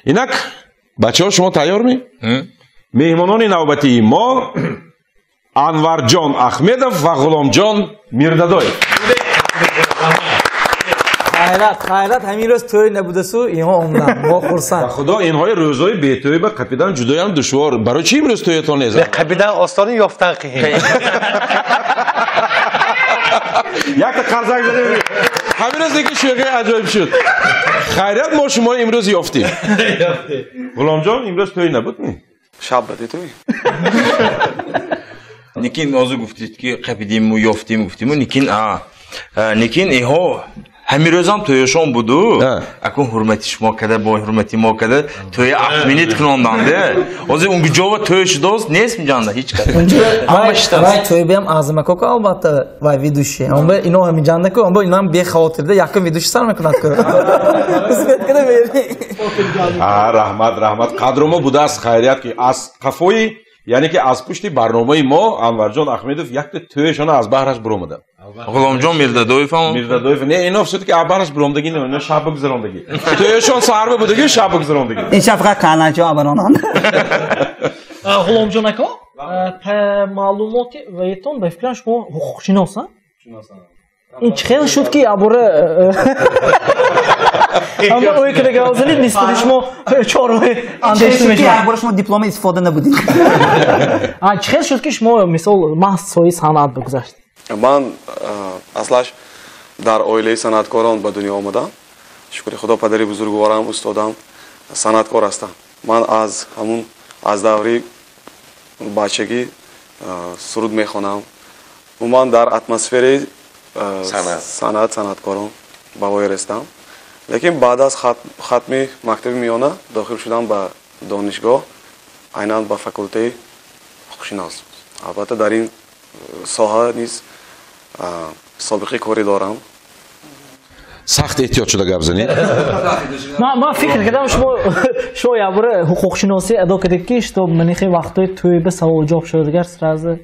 اینک بچه‌ها شما تیار می؟ مهمانان نوبتی ما انورجان احمدов و غلامجان میردادویف. خیرات همین روز توی نبوده سو اینها عمرن ما خرسند. خدا اینهای روزهای بی توی با قپیدن جدایی هم دشوار. برای چی امروز تویتون نیست؟ قپیدن آستانی یافتن قهیم. یک تا قرضک زدیم. همین روز دیگه شوقی عجایب شد. خیرات ما شما امروز یافتیم. غلامجان امروز توی نبود می؟ شب بده توی. نیکین آزو گفتید که قپیدیم و یافتیم گفتیم و نیکین ایها همین روز هم تویشان بودو اکن حرمتی شما کده با حرمتی ما کده توی اخمینیت کناندانده آزی اونگی جاوا تویش دوست نیست میجانده هیچ کده وای توی بیم آزمه که البته وای ویدوشی اون به اینو هم میجانده که اون به اینا هم بی خاطرده یکم ویدوش سر میکند که اسمت کده میری رحمت قدرمو بوده است خیریت که از قفوی یعنی که از پشت برنامه ما انورجان احمدов یک تا تویشان از بهرش برومدن. غلامجان میردادویف هم میردادویف نه اینا افسوده که بهرش برومدگی نه اینا شب بگذراندگی. تویشان سهر بودگی شب بگذراندگی. این شب فقط کاناجا برانان. غلامجان اکا معلوماتی ویتون به فکرش شما حقوق شناسن؟ این خیلی شد که عباره اما اوی که دیگه آزالید نیست شما چهارمه اندیشتی میشه عباره شما دیپلم استفاده نبودید خیلی شد که شما مثال محض سوی صنعت بگذاشت من اصلاش در اویله صنعتکاران به دنیا آمدم شکر خدا پدری بزرگوارم استادم صنعتکار هستم من از دوری بچگی سرود میخوانم و من در اتمسفر صنعتکاران به وای رسیدم لیکن بعد از ختم مکتب میانه داخل شدم به دانشگاه عیناً به فاکولته حقوق‌شناسی البته در این ساحه نیز سابقه کاری دارم سخت احتیاط شده گپ زنید من فکر کردم شما یه بار حقوق شناسی ادا کردید که تو منیخی وقتای توی به سوال جواب شدگر سرازه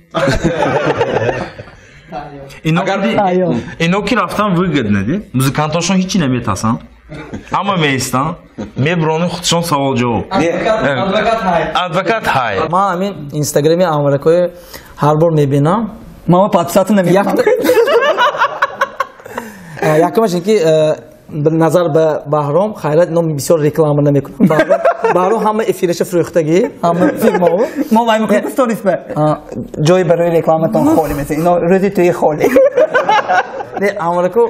اینو که رفتن ویگد ندی موزیکانتاشون هیچی نمیتاسن اما میستن میبرون خودشون سوال جواب ادوکات های من همین اینستاگرامی امریکایی هر بار میبینم ما پادسات نمیبینم یکمش اینکه نظر به بهرام خیرات نام بسیار رکلام نمیکنم بهرام همه افیرش فروختگی همه فیلم ها ما وای میکنیم استوریز به جای برای رکلامتون خالی مثل اینا روزی توی خالی نه امریکا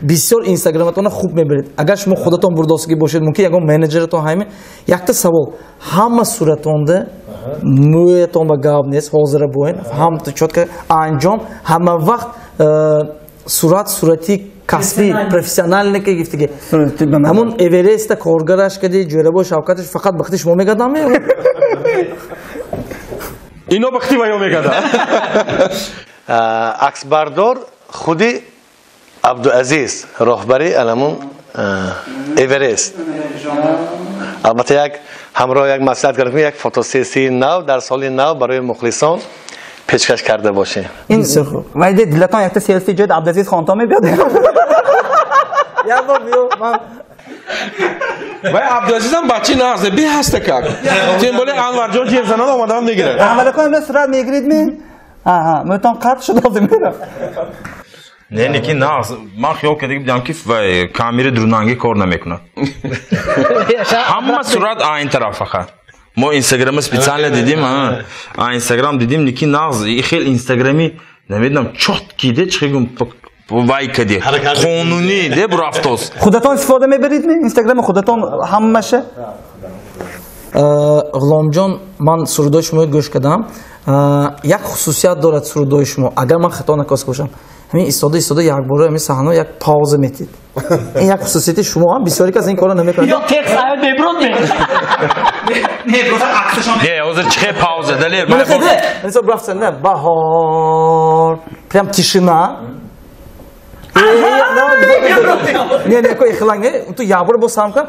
بسیار اینستاگرامتون خوب میبرید اگر شما خودتون برداشتگی باشید ممکن یکم منیجرتون همین یک تا سوال همه صورتونده مویتون با گاب نیست حاضر بوین هم تو چود که انجام همه وقت صورتی کسبی پروفسیونال نکه گفتگی همون اورست کارگرش کردی جوره با شوکتش فقط وقتی شما میگدم اینا وقتی ما میگدم عکس بردار خودی عبدالعزیز راهبری علمون اورست البته یک همراه یک مسئله گرفتیم یک فوتوسسی نو در سال نو برای مخلصان پیشکش کرده باشه این سرخو ولی دلتان یک تا سیلفی جد عبدالعزیز خانتا میبیاد یا با بیو من وای عبدالعزیز هم بچه نازه بی هسته که تیم بولی انورجان جیب زنان آمده هم میگیره احمد کنیم به صورت میگیرید من میتون قطع شد آزم میرم نه نیکی نه من خیال کردیم دیدم که کامیر درونانگی کار نمیکنه همه صورت این طرف فقط ما اینستاگرام سپیشال دیدیم اینستاگرام دیدیم نیکی ناز خیلی اینستاگرامی نمیدونم چوت کیده چیگم وای کدی قانونی ده برافتوس خودتون استفاده میبرید می اینستاگرام خودتون همشه غلامجان من سرودای شما گوش کردم یک خصوصیت دارد سرودای شما اگر من خطا نکرده باشم همین ایستاده یک باره همین صحنه یک پاوز میتید این یک خصوصیت شما هم بسیاری که از این کارا نمیکنید یا تکس آید ببرون می نه گفتم عکسشون نه اوزر چه پاوزه دلی من خیلی مثلا برفتن نه بهار прям тишина نه کوئی اخلاق نه تو یابر با سام کن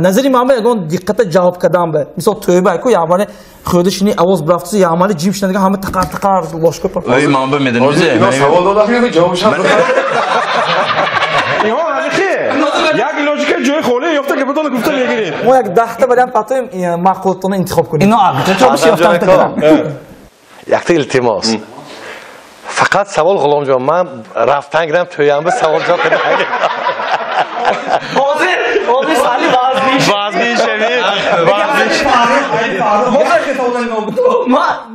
نظری مامه اگون دقت جواب کدام به مثلا توی با کو یابر خودش نی آواز برافت یامال جیب شنیده همه تقار لاش کن ای مامه میدونی اینا سوال دادم میگم جوابش اینا علیخه یک لوژیک جوی خوله یافته که بودن گفتم میگیرین ما یک 10 تا بدن پاتویم معقولتون انتخاب کنیم اینا عقیده تو بشه یافتم کردم یک تا التماس فقط سوال غلام جان من رفتن گرم تویم به سوال جواب بده حاضر سالی وازبی شوید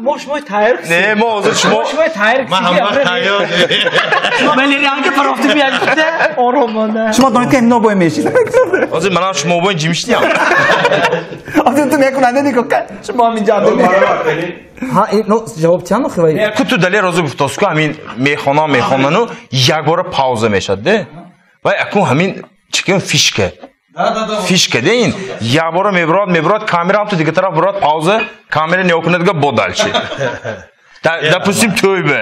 ما شما تایر نه ما حاضر شما تایر من هم وقت تایار ولی رنگ پرافتی بیاد آرام مانده شما دانید که اینا باید میشید حاضر من شما با این جیمشتیم آدم تو میکننده نیکو که شما هم اینجا هم ها اینو جواب چند خواهی؟ که تو دلیل روزو گفتاست که همین میخوانانو یک بار پاوزه میشد ده و اکون همین چیکن فیشکه ده این یک بار میبراد کامera هم تو دیگه طرف براد پاوزه کامera نیوکنه دیگه بودالچی допустим تویبه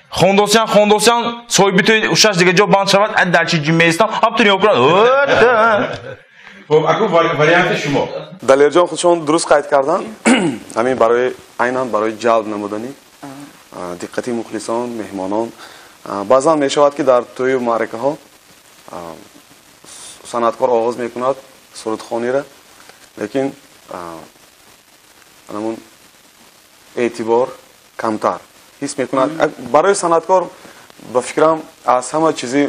خوندوسیان سویبی توی اوشاش دیگه جو باند شود اد دلچی جیمیستان هم تو نیوکنه خب اكو وریانت شما далерҷон худшон дуруст қайд кардан ҳамин барои айнан барои ҷалб намудани диққати мухлисон меҳмонон баъзан мешавад ки дар тӯю маъракаҳо санъаткор оғоз мекунад сурудхониро лекин анамун эътибор камтар ҳис мекунад барои санъаткор ба фикрам аз ҳама чизи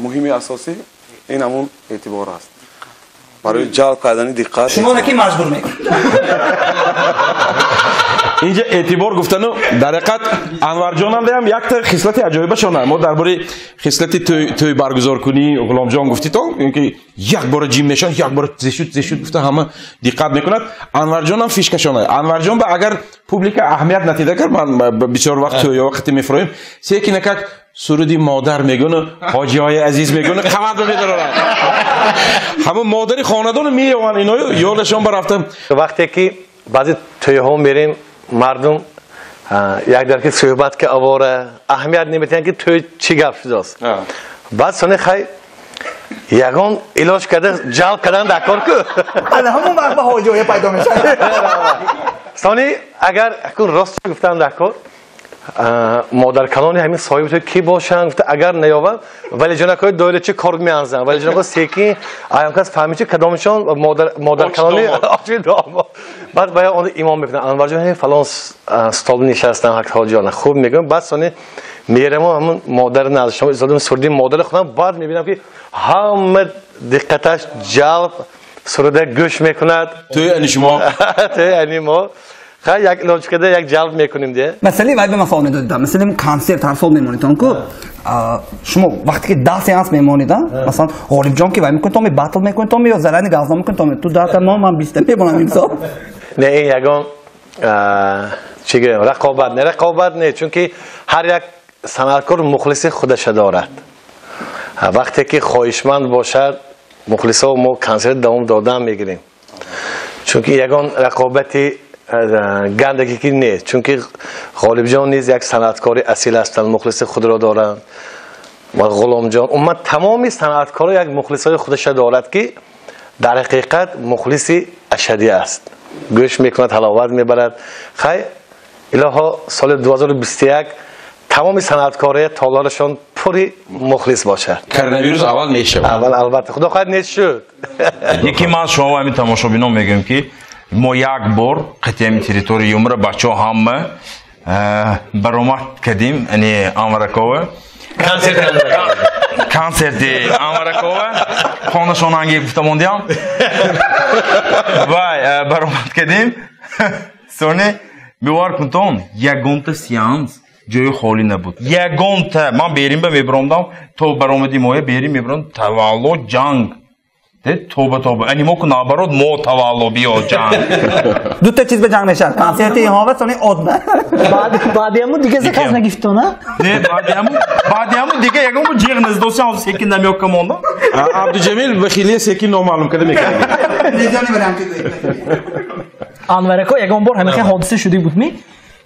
муҳими асосӣ ин ҳамун эътибор аст برای جلب کردن دقت شما نکی مجبور میکنید اینجا اعتبار گفتنو در حقیقت انور جان هم دیم یک تا خصلت عجایبه شونه ما درباره خصلت توی برگزار کنی غلام جان گفتی تو اینکه یک بار جیم نشان یک بار زشود گفته همه دقت میکند انور جان هم فیش کشونه انور جان به اگر پوبلیک اهمیت نتیده کرد من بسیار وقت توی وقتی میفرویم سیکی نکک سرودی مادر میگونه حاجی های عزیز میگونه خبر میدارن همه مادری خاندان میوان اینا یادشون برفتم وقتی که بعضی توی هم میریم مردم یک درکی صحبت که آواره اهمیت نمیدن که توی چی گپ شداست بعد سونه خی یگان علاج کرده جلب کردن دکار که الان همون وقت با حاجی های پیدا میشه سانی اگر اکون راست گفتم دکار مادر کلانی همین صاحب تو کی باشن اگر نیاون ولی جنکای دوله چه کار میانزن ولی جنکای سیکی ایام کس فهمیچه کدامشون مادر کلانی آجی دام بعد باید اون امام میکنن انور جان فلان استاد نشستن حق حاجیان خوب میگم بعد سانی میرم همون مادر نازشم زدم سردی مادر خودم بعد میبینم که همه دقتش جلب سرده گوش میکند توی یعنی شما توی یعنی ما خیلی یک لانچ کده یک جلب میکنیم دیگه مثلا وای به من فهمید دادم مثلا کنسرت هر سال میمونید که شما وقتی که 10 سیانس میمونید مثلا غالب جان که وای میکنید تو می باتل میکنید تو می یا زرانی گازنا میکنید تو 10 تا من 20 میمونم امسال نه این یگان چی گفتم رقابت نه چون که هر یک صنعتکار مخلص خودش دارد وقتی که خواهشمند باشد مخلصا ما کنسرت دوام دادن میگیریم چون که یگان رقابتی گندگی که نیست چون که غالب جان نیز یک صنعتکار اصیل هستند مخلص خود را دارند و غلام جان اومد تمامی صنعتکار یک مخلصای خودش دارد که در حقیقت مخلصی اشدی است گوش میکند حلاوت میبرد خیلی الها سال 2021 تمامی صنعتکارای تالارشان پوری مخلص باشد کرونا اول نیشه اول البته خدا خواهد نیست شد یکی من شما همین تماشابینان میگم که ما یک بار قطعه تریتوریوم را بچه همه برآمد کردیم یعنی آمریکا کنسرت آمریکا خانه‌شان انگی گفتماندیم و برآمد کردیم سونه بیوار کنتون یگانت سیانس جای خالی نبود یگانت من بریم به میبرندم تو برآمدیم ما بریم میبرند تولد جنگ توبه یعنی ما که نابرود ما تولد بیا جنگ دو تا چیز به جنگ نشد کنسرت اینها و سونه آدم بعدی همون دیگه زکاز نگیفتو نه؟ نه بعدی همون دیگه یکم با جیغ نزدوسی هم سیکن نمیاد کمانده عبدالجمیل بخیلی سیکن نامعلوم کده میکنه نجانی برم که انورکا یکم بار همه حادثه شده بود می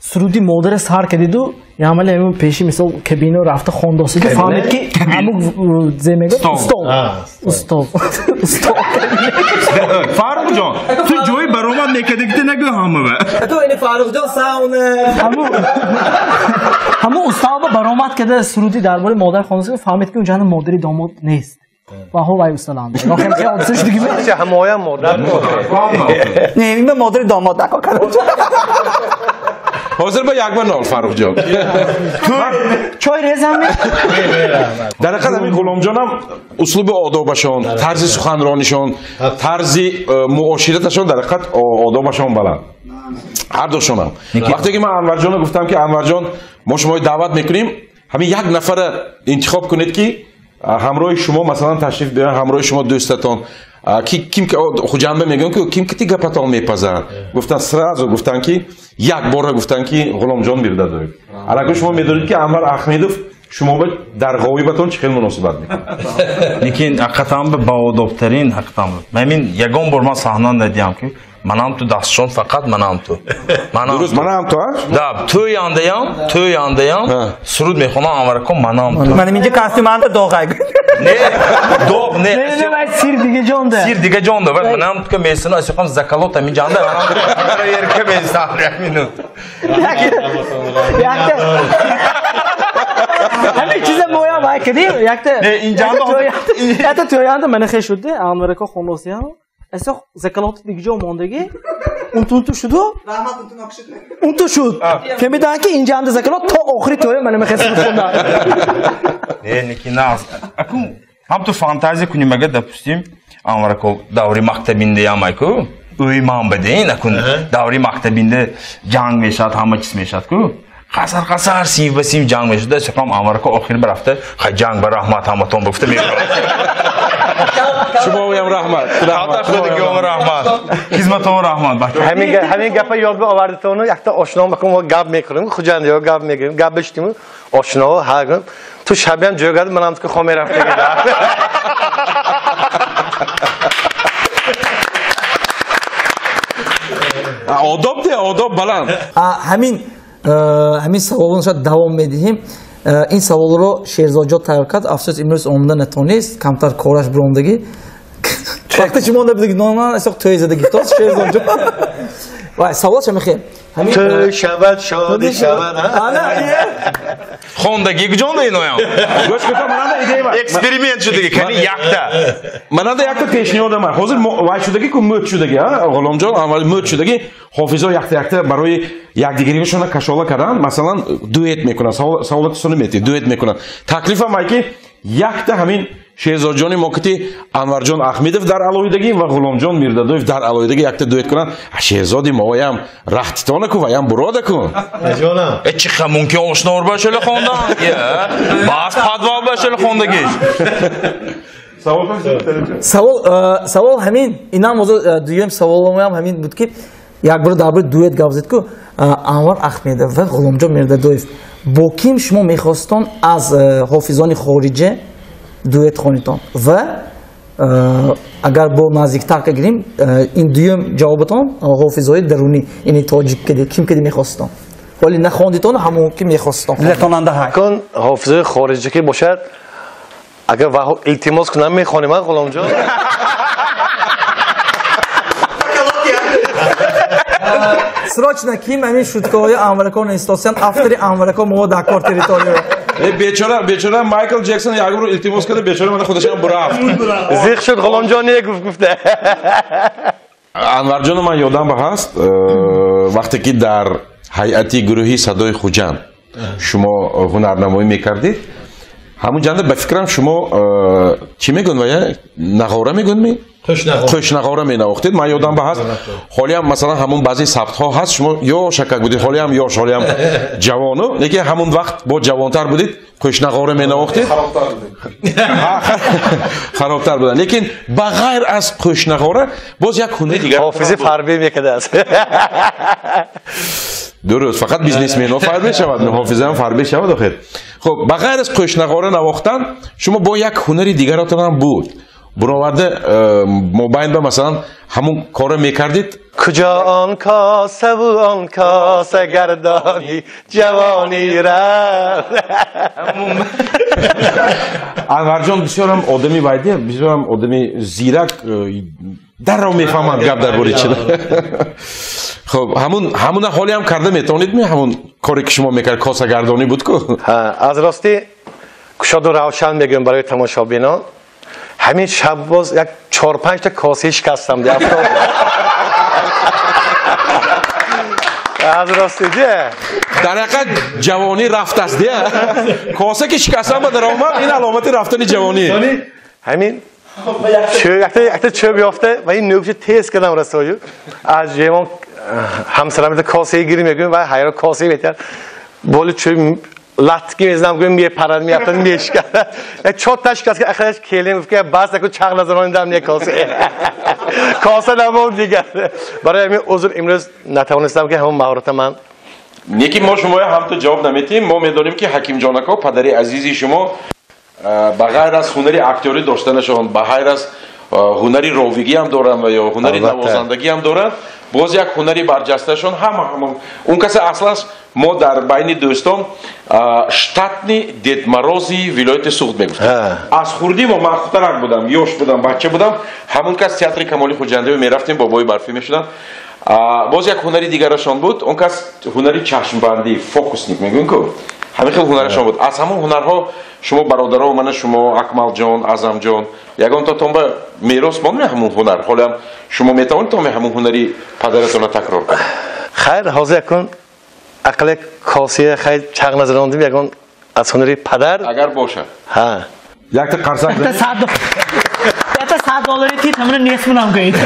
سرودی مادر سر کردید و یه عمل همون پیشی مثل کبینو رفته خونداسته که فهمید که همون زمینه استاد فاروق جان تو جوی برآمد نکردی که نگو همه به تو این فاروق جان ساونه همون استاد برآمد کرده سرودی درباره مادر خونداسته فهمید که اونجا مادری داماد نیست و هو وای استلام راهم که آدسش دیگه چه همایم مادر نه این به مادر داماد نکن حاضر با یک بار نال فاروق جان چای ریزم در حقیقت همین غلام جانم اسلوب آدابشان طرز سخنرانیشان طرز معاشرتشان در حقیقت آدابشان بلند هر دوشونم وقتی که من انور جان گفتم که انور جان ما شما دعوت میکنیم همین یک نفر انتخاب کنید که همراه شما مثلا تشریف بیارن همراه شما دوستتان کیم که خوجنبه میگن که کیم که تی گپتان میپذیرن گفتن سرازو گفتن که یک بار گفتن که غلام جان میرده دارید الان شما میدونید که انور احمدوف شما در غایبتون چه خیلی مناسبت میکنه لیکن حقیقتا به آدابترین حقیقتا همین یگان بار من صحنه دیدم که منم تو دستشون فقط منم تو درست منم تو داب تو یاندیم سرود میخونم امرکم منم تو من اینجا کاستیوم داغ نه دوغ نه نه سیر دیگه جان ده سیر دیگه جان ده منم که میسن اسقام زکالوت می جان ده منم یرکه میسن همینو همین چیز مویا وای کدی یکته اینجا حتی تو یانده من خیلی شده امریکا خونوسیا اصلا زکالوت دیگه جا موندگی اون تو شد اون تو شد فهمیدن که اینجا هم زکالوت تا آخری توی من میخواستم خوندم نه نیکینا هم تو فانتازی کنیم مگه допустим امریکا دوری مکتبینده یا مایکو uyman بدین اکن دوری مکتبینده جنگ میشد همه چیز میشد کو قصر سیو به سیو جنگ میشد سکام امریکا آخر برفته خیلی جنگ بر رحمت همتون گفته میگه شما ویم رحمت خدا دیگه رحمت خدمتتون رحمت همین گپ یاد به آوردتون یک تا آشنا بکن و گپ میکنیم خوجنده یا گپ میگیم گپ بشتیم آشنا هر گم تو شبیه هم جوگرد منم که خواهم میرفت دیگه آداب ده آداب بلند همین سوالون شاید دوام میدیم این سوال رو شیرزاد جان تیار کرد افسوس امروز اومده نتونست کمتر کارش بروندگی وقتی شما اونده بودید نورمال اصلا توی زدگی توست شیرزاد جان وای سوال چه میخوای تو شود شادی شود خوندگی جان ده اینویم گوش کتا منم ایده var اکسپریمنت شده کنی یکتا منم da yakta پیشنهاد من حاضر وای شدگی که مد شدگی غلام جان اول مد شدگی حافظا yakta برای یکدیگریشون کشاله کردن مثلا دوئت میکنن سوالاتشون میتی دوئت میکنن تکلیفم اینه که yakta همین شهزاد جان موکتی انور جان احمدوف در علایدگی و غلام جان میردادوف در علایدگی yakta دوئت کنن شهزادی مایم رختتانه کو ویم براده کن جانم چی خمون که آشنار باشه لخوندن باز پدوال باشه لخوندگیش سوال همین اینا موضوع دویم سوالم هم همین بود که یک بار درباره دوئت گپ زد که انور احمدوف و غلام جان میردادوف با کیم شما میخواستن از حافظان خارجه دوئت خونیتان و اگر با نزدیکتر گیریم این دویم جوابتان حافظای درونی یعنی تاجیک کدی کیم کدی میخواستن ولی نخوندیتون همون که میخواستن لتوننده های کن حافظه خارجی که باشد اگر التماس کنم میخوانیم غلام جان سراچ نکیم همین شوتکای امریکا نیستن افتری امریکا مو داکور تریتوریو بیچاره مایکل جکسون یک بار التماس کرده بیچاره من خودش هم برافت زیخ شد غلام جان گفته انور جان من یادم به هست وقتی که در هیئتی گروهی صدای خوجند شما هنرنمایی میکردید همون جنده به فکرم شما چی میگن ویا نغاره میگن می خوش نغاره می نواختید من یادم به هست حالی هم مثلا همون بعضی ثبت ها هست شما یا شکک بودید حالی هم یا حالی هم جوانو لیکن همون وقت با جوانتر بودید خوش نغاره می نواختید خرابتر بودن لیکن بغیر از خوش نغاره باز یک هنر دیگه حافظی فربی میکرده است درست فقط بیزنسمن ها فربی شود حافظه هم فربی شود آخر خب بغیر از خوش نغاره نواختن شما با یک هنری دیگراتون هم بود برآورده موبایل به مثلا همون کارو میکردید کجا آن کاسه و آن کاسه گردانی جوانی را انور جان بسیار هم آدمی وایدیه بسیار هم آدمی زیرک در رو میفهمم گپ درباره چیه خب همون حالی هم کرده میتونید همون کاری که شما میکرد کاسه گردانی بود که از راستی کشاد و روشن میگم برای تماشابینان همین شب باز یک 4-5 تا کاسه شکستم دیگه از راستی دیگه در حقیقت جوانی رفته است دیگه کاسه که شکستم با در آمد این علامت رفتن جوانی همین یک چوب یافته و این نوبش تیز کردم رسایو از جیمان همسرم کاسه گیری میگم و حیرا کاسه میتر بولی چوب لاتکی میزنم گویم میپرد میافتن میشکرد یک 4 تا شکست که اخرش کلیم که باز نکو چغ نزنوندم یک کاسه نمون دیگر برای همین عذر امروز نتوانستم که همون مهارت من نیکی ما شما هم تو جواب نمیتیم ما میدونیم که حکیم جانکا پدری عزیزی شما بغیر از هنری اکتوری داشتنشون بغیر از هنری راویگی هم دارن و یا هنری نوازندگی هم دارن باز یک هنری برجستهشون هم اون کسی اصلا ما در بین دوستان شتاتنی ددمرازی ولایت سوخت میگفتیم از خوردی ما من خودم بودم یوش بودم بچه بودم همون کس تئاتر کمالی خوجنده میرفتیم بابای برفی میشدن باز یک هنری دیگرشون بود اون کس هنری چشم بندی فوکوسنیک میگن که همین خیلی هنرشون بود از همون هنرها شما برادرها من شما اکمل جان اعظم جان یگان تا تون به میراث مونده همون هنر حالا شما میتونید تا همون هنری پدرتون تکرار کنید خیر حاضر کن عقل کاسه خیلی چغ نزنوندیم یگان از هنری پدر اگر باشه ها یک تا قرصک $100 تیت همون نیست منم گید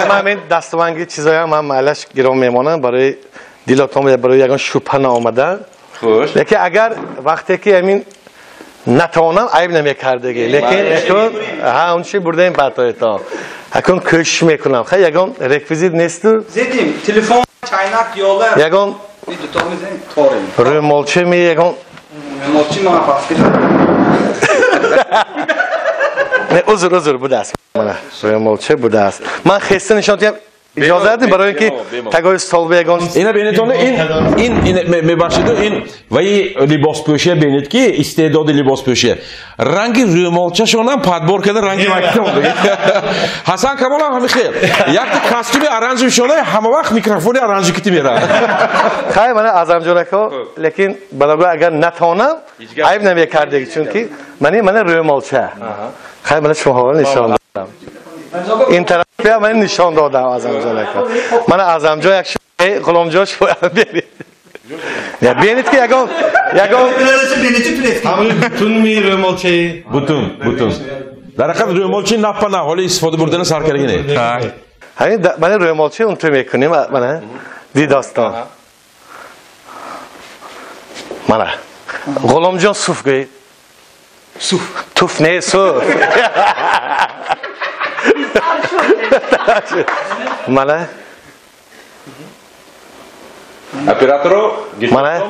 من همین دستوانگی چیزایی هم معلش گیرم میمانم برای دیلاتون برای یگان شوپن آمدن خوش لیکن اگر وقتی که همین نتوانم عیب نمیکردگی لیکن ها اون چی برده این پرتایتا اکن کش میکنم خیلی یگان رکویزیت نیست زدیم تلفن چاینک یولر یگان دو تا میزنیم تاریم روی مالچه می یگان مالچی ما پاس نه عذر بوده است من روی مالچه بوده است من خسته نشان دادم اجازه بدید برای اینکه تگاه سال بیگان اینا بینیتونه این میباشید این وی لباس پوشی بینید که استعداد لباس پوشی رنگ رومالچه‌شون هم پدبار کرده رنگ مکتوب حسن کمال هم همین خیر یک کاستوم ارنج میشونه همه وقت میکروفون ارنج کیتی میره خیلی من اعظم جانکا لیکن بلکه اگر نتوانم عیب نمیکردگی چون که من رومالچه خیلی من شما نشان دادم این طرف من نشان دادم اعظم جانکا من اعظم جا یک شوی غلام جا شوی برید یا بینید که یگان همون بوتون می رومالچه بوتون در حقیقت رومالچه نپا نه حالا استفاده بردن سرکرگی نه همین من رومالچه اون تو میکنیم من دی داستان من غلام جان صوف گوی توف نه صوف مالا اپراتورو مالا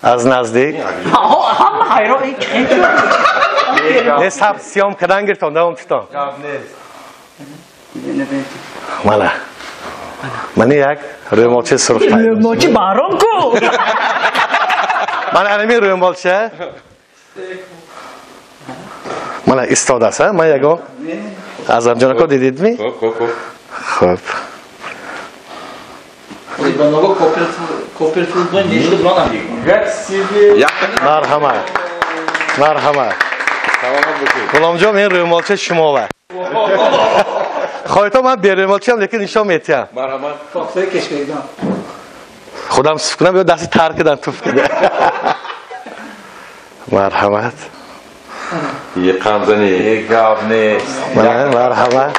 از نزدیک هم حیران این نه سب سیام کدن گرفتم دوام چطور مالا من یک رومالچه سرخ پاید رومالچه بارم کو من انمی رومالچه من استاد است من یکم اعظم جانکا دیدید می خب مرحمت غلام جان این رومالچه شما و خواهیتا من بی رومالچه هم لیکن نشان میتیم خودم صف کنم یا دستی تر کدن توف کده مرحمت یه قمزنی یه گاب نیست مرحبا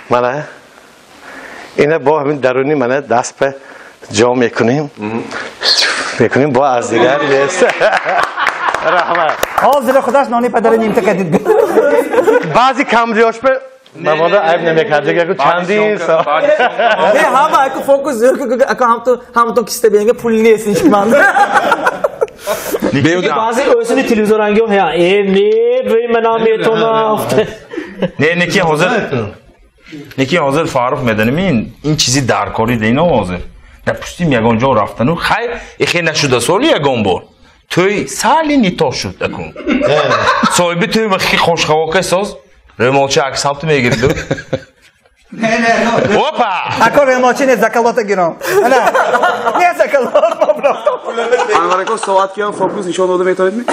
منه اینه با همین درونی منه دست به جا میکنیم با از دیگر بیست رحمت حاضر خودش نانی پدر نیمته کدید بعضی کمریاش به مامادا عیب نمیکرده که چندی سال همه اکو فوکوس اکو هم تو کسته بیانگه پول نیست اینش من بعضی اوسنی تلویزیون رنگی هم نه روی منام میتونم نه نکی حاضر فاروق میدنیم این چیزی درکاری دینا حاضر نپشتیم یگان جا رفتن خیر اخی نشده سالی یگان بار توی سالی نیتا شد اکن صاحبی توی وقتی خوشخواقه ساز رومالچه عکس هم تو میگیرید نه اوپا اکو رومالچه نه زکلات گیرم نه زکلات انوارکو ساعت کیان فوکوس نشان داده میتونید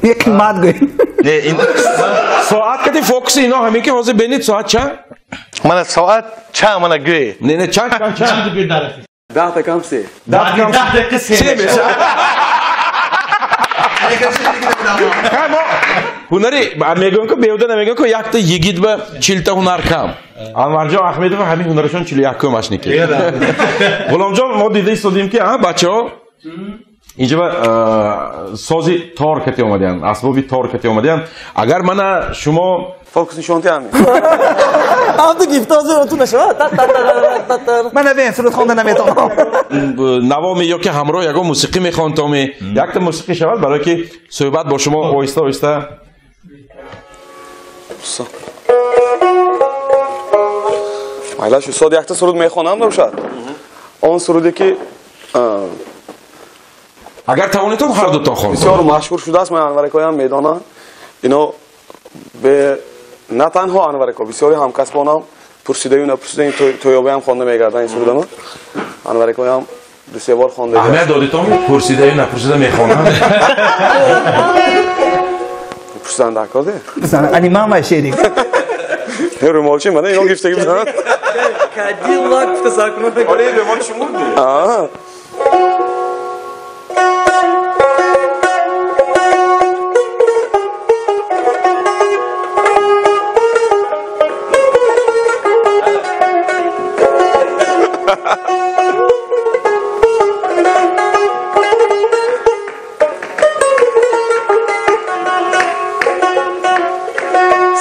یک ماد گوی نه این ساعت کدی فوکس اینا همین که حاضر بینید ساعت چند؟ من ساعت چند من گوی نه چند 10 تا کم 3 سه میشه هنری میگن که بیوده نمیگن که یک تا یگید به 40 تا هنر کم انورجان احمدیف همین هنرشون 41 کمش نیکی غلام جان ما دیده ایستادیم که بچه‌ها اینجا سازی تار کتی اومدن اسبابی تار کتی اومدن اگر من شما فوکس نشونتی همین هم تو گیفتازه رو تو نشو من نبین سرود خونده نمیتونم نوامی یا که همراه یکو موسیقی میخوان تا یک تا موسیقی شود برای که صحبت با شما آهسته آهسته مایلا شو صد یک تا سرود میخوانم روشد اون سرودی که اگر توانیتون هر دو تا خوان بسیار مشهور شده است من انورکوی هم میدانم اینو به نه تنها انورکو بسیاری همکسبانم پرسیده و نپرسیده این تویابه هم خوانده میگردن این سرودانو انورکوی هم دو سه بار خوانده احمد دادیتون پرسیده و نپرسیده میخوانم پرسیدن دکاده بزنه انیمه هم شیری رومالچی من اینو گفتگی بزنن کدی لاک تصار کنم آره رومال شما بود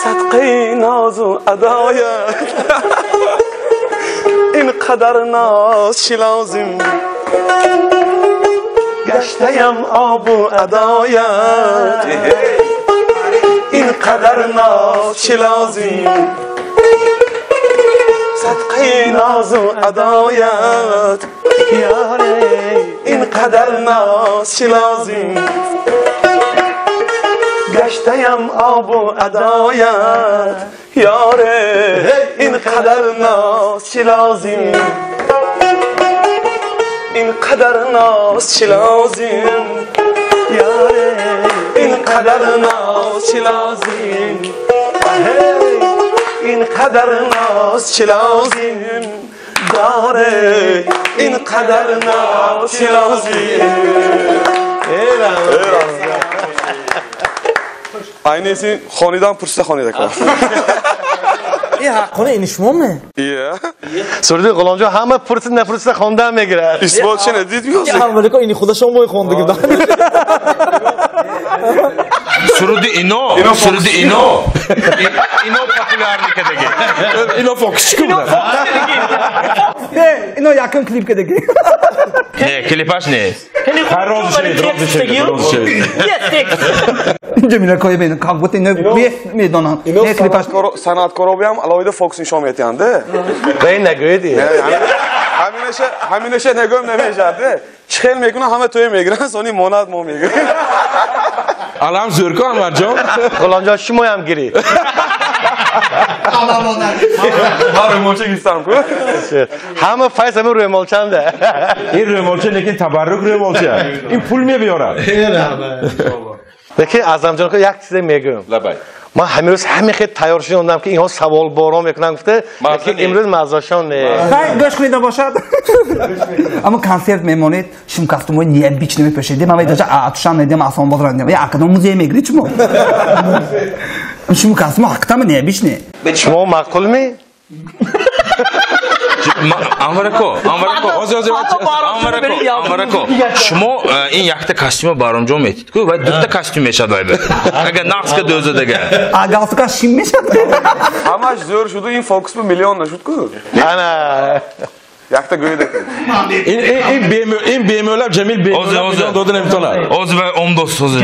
صدقه ناز و ادایت اینقدر ناز چی لازم گشتیم آب و ادایت اینقدر ناز چی لازم صدقه ناز و ادایت یاره اینقدر ناز چی لازم گشتیم آب و ادایت یاره اینقدر ناز چی لازم اینقدر ناز چی لازم یاره اینقدر ناز چی لازم اینقدر ناز چی لازم داره اینقدر ناز چی لازم aynısı خانیدن پرسته خانیده کنم این حقونه این شمامه سرودی غلامجان همه پرسید نپرسید خوانده میگیره اثبات چه ندید بیوزی امریکا اینی خدا شما خونده گفتن سرودی اینو پاپولار میکنه اینا فوکس کنه اینو یکم کلیپ کده نه کلیپاش نه راز شد جمیله کوی بین کاغوت اینو میدونن اینو صنعتکارا بیام علاوه فوکس نشون میتینده به این نگویدی همینشه نگم نمیشه چخیل میکنه همه توی میگیرن سونی مونت ما میگیرن الان زورکو انور جان غلامجان شما هم گیری ما رومالچه گیستم کن همه فایس همه روی مالچنده این رومالچه لیکن تبرک رومالچه این پول میبیاره لیکن اعظم جان که یک چیز میگم من همین روز همین خیلی تیار شدم که اینها سوال باران میکنن گفته لیکن امروز مزاشان خیلی گوش کنید باشد اما کنسرت میمونید شما کاستومای نیه بیچ نمیپشید من ویداجا آتشان ندیم آسان باز رندیم یا اکادم موزه میگری چمو شما کاستوما حقیقتا نیه بیچ نه شما معقول می انورکو شما این یکتا کاستیوم بارامجان میتید که باید دوتا کاستیوم میشد باید اگر نقص که دوزه دیگه آگاهی که شیم میشد همش زور شده این فوکس به میلیون نشد که انا یکتا گویده این بیمولاب جمیل میلیون داده نمیتونه اوز و امدوست اوز و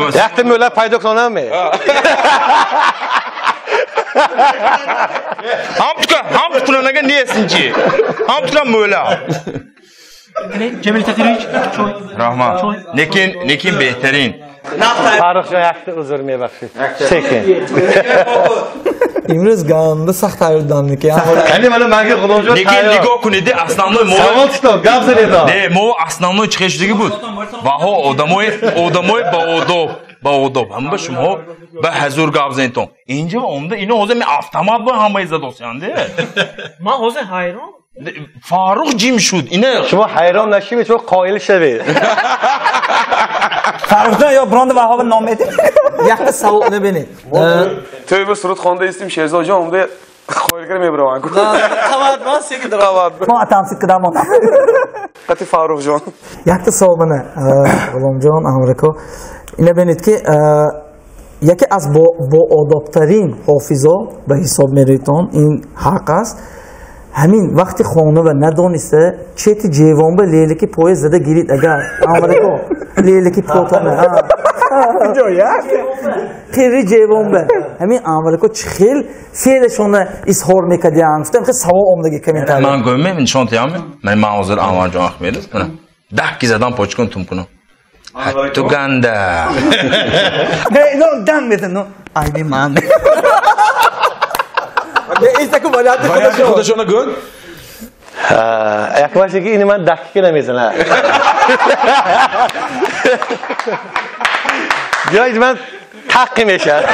یکتا مولا پیدا کنم می هم تو نگه نیستین چی هم تو مولا جمیل تقریج رحمان نکین بهترین فرخ جان یکتا عذر میبخشید سکن امروز گنده سخت تایردان که یعنی من غلامجان نگاه کنید основной سوال چطور گپ زدید نه مو основной چیزی بود و ها آدمای با با odab hamma shuma ba hazur gavzenton inja onda ina hozir men avtomat bilan hammangiz do'standi من hozir hayron Farruh jim shud ina شما حیران نشید شما قائل شوید Farruhjon yo bironda Vahobni nom ayting. Yaxshi savolni bering. to'y bir surut xonda estim Sherzodjon unda qo'yilgan mebiraman ku qavat bor sekin qavat Ma atamsiz qidamon. qati Farruhjon Yaxshi savolni G'ulomjon Amerika. Ina benitki یکی از با آدابترین حافظا به حساب میریتان این حق است همین وقتی خانه و ندانسته چت جوان به لیلکی پای زده گیرید اگر آمریکا لیلکی پوتانه خیلی جوان به همین آمریکا چخیل فعلشونه اظهار میکردن گفتم که سوال اومدگی کامنتار من گویم این شانتیام من معذر آمار جان اخمیرم کنم 10 کی زدم پاچکن توم کنم تو گنده نه دم میدن آیدی من ایسته که باید خودشون گفت یک باشه که این من دقیقه نمیزنه جایی من تقی میشه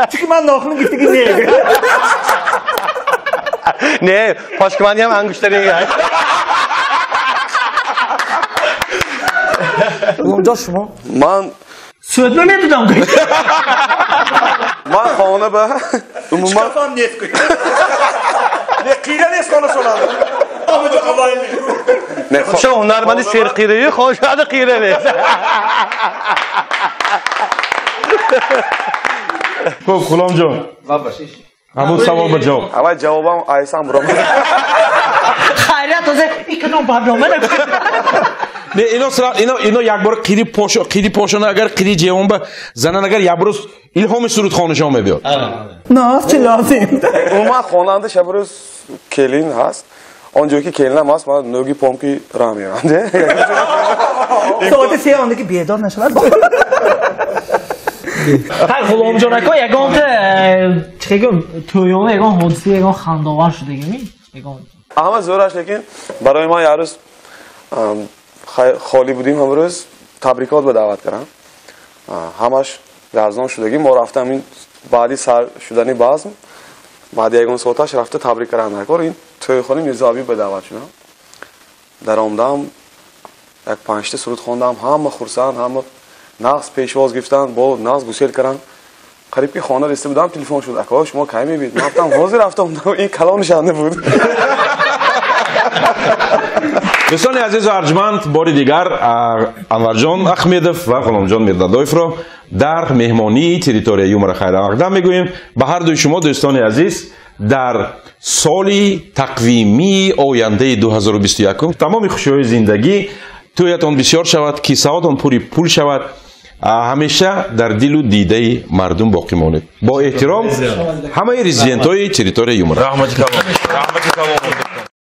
چون من ناخنم گفتی که نه نه پاشکمانی هم انگشتری گرد اونجا شما من سوت نمیدونم من خانه به عموما نه شما هنرمندی سیر قیره خوش شده قیره نیست خب غلام جان همون سوال به جواب اول جوابم ایسان برام خیریت از اینکه برنامه نه اینو یک بار قیری پاشونه اگر قیری جوان به زنان اگر یک بار الهام سرود خانشان میبیاد نه چه لازم عموما خواننده شب روز کلین هست اونجایی که کلین هم هست من نوگی پمکی را میرم ساعت 3 آنده که بیدار نشود خیلی غلامجان اکا یگان چگم تویون یگان حادثه یگان خنداور شده گمی همه زورش لیکن برای ما یه روز خالی بودیم امروز تبریکات به دعوت کردم همش یزدان شدگی ما رفتم این بعدی سر شدنی بازم بعد یگان ساعتش رفته تبریک کردن نکار این توی خالی میرزابی به دعوت شدم در آمدم یک 5 تا سرود خواندم همه خرسند همه نقص پیشواز گفتن با نقص گسیل کردن قریب که خانه رسیده بودم تلفن شد اکا شما کی میبینید من گفتم حاضر رفتم این کلام نشانده بود دوستان عزیز و ارجمند بار دیگر انورجان احمدов و غلامجان میردادویف را در مهمانی تریتوری یومر خیر مقدم میگوییم به هر دوی شما دوستان عزیز در سالی تقویمی آینده 2021 تمام خوشی‌های زندگی تویتان بسیار شود کیسه‌هاتان پوری پول شود همیشه در دل و دیده مردم باقی مانید با احترام همه رزیدنت‌های تریتوری یومر رحمتی کباب